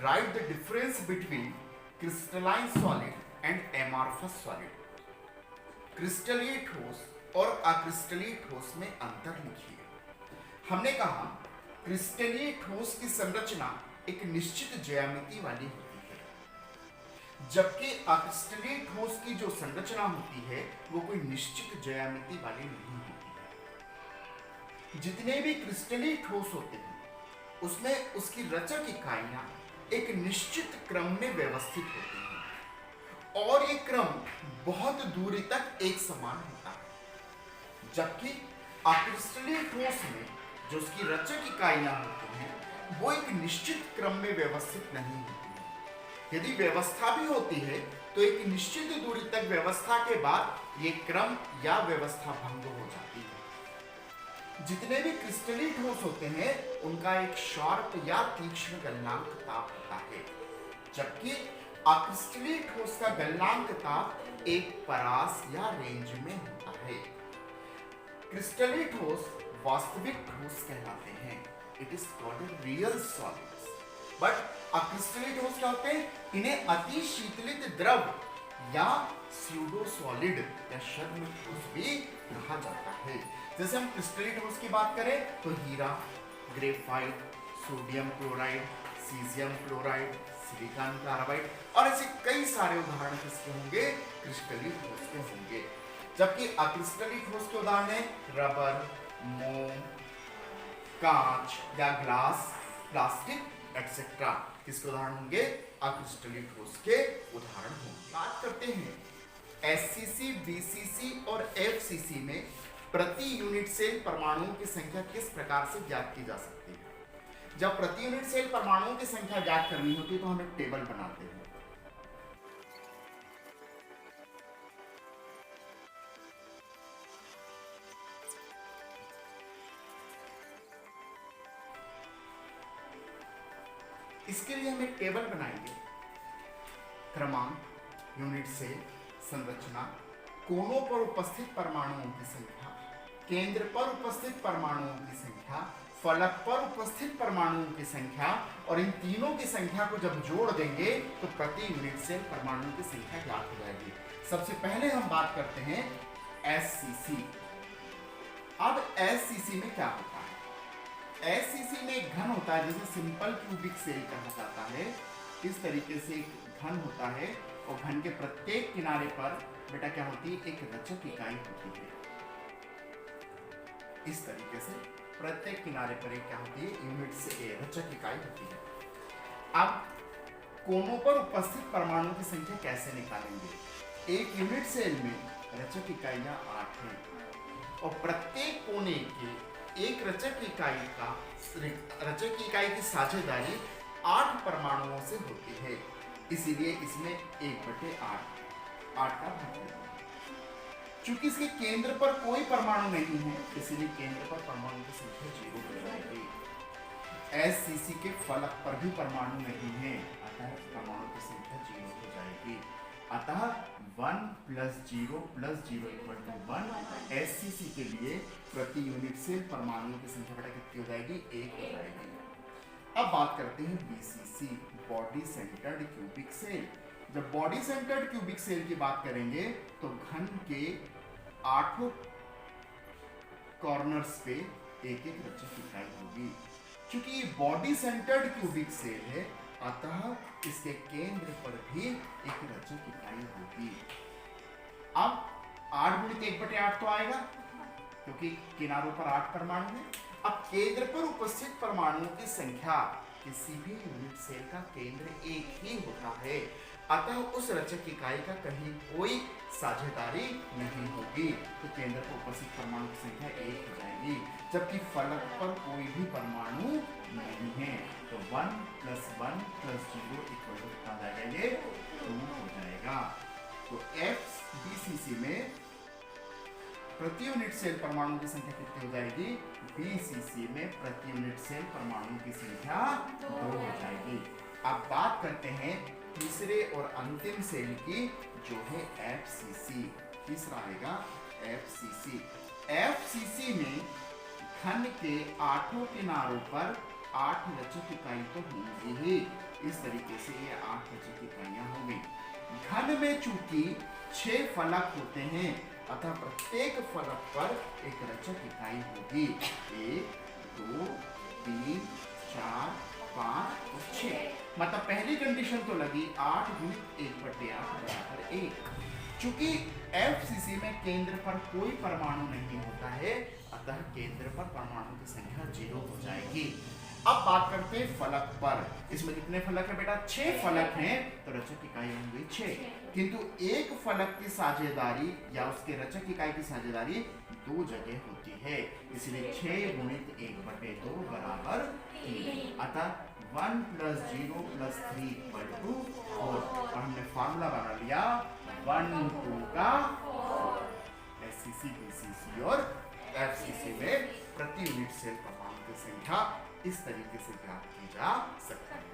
write the difference between crystalline solid and amorphous solid. क्रिस्टलीय ठोस और अक्रिस्टलीय ठोस में अंतर लिखिए। हमने कहा क्रिस्टलीय ठोस की संरचना एक निश्चित ज्यामिति वाली होती है, जबकि अक्रिस्टलीय ठोस की जो संरचना होती है वो कोई निश्चित ज्यामिति वाली नहीं होती है। जितने भी क्रिस्टलीय ठोस होते हैं उसमें उसकी रचक इकाइयां एक निश्चित क्रम में व्यवस्थित होती हैं और ये क्रम बहुत दूरी तक एक समान होता है, जबकि अक्रिस्टलीय ठोस में जो उसकी रचक इकाइयां होती हैं वो एक निश्चित क्रम में व्यवस्थित नहीं होती है। यदि व्यवस्था भी होती है तो एक निश्चित दूरी तक व्यवस्था के बाद ये क्रम या व्यवस्था भंग हो जाती है। जितने भी क्रिस्टलीय ठोस होते हैं उनका एक शार्प या तीक्ष्ण गलनांक ताप होता है, जबकि अक्रिस्टलीय ठोस का गलनांक ताप एक परास या रेंज में होता है। क्रिस्टलीय ठोस वास्तविक ठोस कहलाते हैं। It is called real solids. But अक्रिस्टलीय ठोस क्या होते हैं? इन्हें अति शीतलित द्रव या स्यूडो सॉलिड या छद्म ठोस भी कहा जाता है। जैसे हम क्रिस्टलीय ठोस की बात करें तो हीरा, graphite, sodium chloride, caesium chloride, silicon carbide और ऐसे कई सारे उदाहरण किसके होंगे? क्रिस्टलीय ठोस के होंगे। जबकि अक्रिस्टलीय ठोस के उदाहरण है रबर, मोम, कांच या ग्लास, प्लास्टिक एक्सेट्रा। किसके उदाहरण होंगे? अक्रिस्टलीय ठोस के उदाहरण होंगे। बात करते हैं एससीसी, बीसीसी और एफसीसी में प्रति यूनिट सेल परमाणुओं की संख्या किस प्रकार से ज्ञात की जा सकती है। जब प्रति यूनिट सेल परमाणुओं की संख्या ज्ञात करनी होती है तो हम एक टेबल बनाते हैं। इसके लिए हम एक टेबल बनाएंगे। क्रमांक, यूनिट सेल, संरचना, कोनों पर उपस्थित परमाणुओं की संख्या, केंद्र पर उपस्थित परमाणुओं की संख्या, फलक पर उपस्थित परमाणुओं की संख्या और इन तीनों की संख्या को जब जोड़ देंगे तो प्रति यूनिट सेल परमाणुओं की संख्या ज्ञात हो जाएगी। सबसे पहले हम बात करते हैं एससीसी। अब एससीसी में क्या होता है? एससीसी में एक घन होता है जिसे सिंपल क्यूबिक सेल कहा जाता है। इस तरीके से एक घन होता है और घन के प्रत्येक किनारे पर बेटा क्या होती है? एक रचक इकाई होती है। इस तरीके से प्रत्येक किनारे पर एक क्या होती है? यूनिट से रचक इकाई होती है। अब कोनों पर उपस्थित परमाणुओं की संख्या कैसे निकालेंगे? एक यूनिट सेल में रचक इकाइयां 8 हैं और प्रत्येक कोने के एक रचक इकाई की साझेदारी 8 परमाणुओं से होती है। इसीलिए इसमें 1/8 का भाग है। चूंकि इसके केंद्र पर कोई परमाणु नहीं है इसलिए केंद्र पर परमाणु की संख्या 0 हो जाएगी। एससीसी के फलक पर भी परमाणु नहीं है, अतः परमाणु की संख्या 0 हो जाएगी। अतः 1 + 0 + 0 = 1। एससीसी के लिए प्रति यूनिट सेल परमाणुओं की संख्या बेटा कितनी हो जाएगी? 1 हो जाएगी। अब बात करते हैं BCC, body centred cubic cell. जब बॉडी सेंटर्ड क्यूबिक सेल की बात करेंगे तो घन के 8 कॉर्नर्स पे एक एक रचक इकाई होगी। क्योंकि ये बॉडी सेंटर्ड क्यूबिक सेल है अतः इसके केंद्र पर भी एक रचक इकाई होगी। अब 8 × 1/8 तो आएगा क्योंकि किनारों पर 8 परमाणु है। अब केंद्र पर उपस्थित परमाणुओं की संख्या, किसी भी यूनिट सेल का केंद्र एक ही होता है अतः उस रचक इकाई का कहीं कोई साझेदारी नहीं होगी, तो केंद्र पर उपस्थित परमाणु की संख्या 1 हो जाएगी। जबकि फलक पर कोई भी परमाणु नहीं है तो 1 + 1 + 0 कितना जाएगा? ये 2 हो जाएगा। तो एफबीसीसी में प्रति यूनिट सेल परमाणु की संख्या कितनी हो जाएगी? बीसीसी में प्रति यूनिट सेल परमाणु की संख्या 2 हो जाएगी। अब बात करते हैं तीसरे और अंतिम सेल की जो है एफसीसी। तीसरा आएगा एफसीसी। एफसीसी में घन के 8 किनारों पर 8 रचक इकाई तो होंगी ही, इस तरीके से ये 8 रचक इकाइयां हो गई। घन में चूंकि 6 फलक होते हैं अतः प्रत्येक फलक पर एक रचक इकाई होगी। 1 2 3 4 5 और 6, मतलब पहली कंडीशन तो लगी 8 गुणित 1/8 बराबर 1। चूंकि एफसीसी में केंद्र पर कोई परमाणु नहीं होता है अतः केंद्र पर परमाणु की संख्या 0 हो जाएगी। अब बात करते हैं फलक पर। इसमें कितने फलक है बेटा? 6 फलक हैं तो रचक इकाई होंगी 6, किंतु एक फलक की साझेदारी या उसके रचक इकाई की साझेदारी 2 जगह होती है, इसलिए 6 गुणित 1/2 बराबर 3। अतः 1 + 0 + 3 = 4 और हमने फॉर्मूला बना लिया 1 2 का 4। एससीसी बीसीसी और एफसीसी में प्रति यूनिट सेल परमाणु की संख्या इस तरीके से ज्ञात की जा सकती है।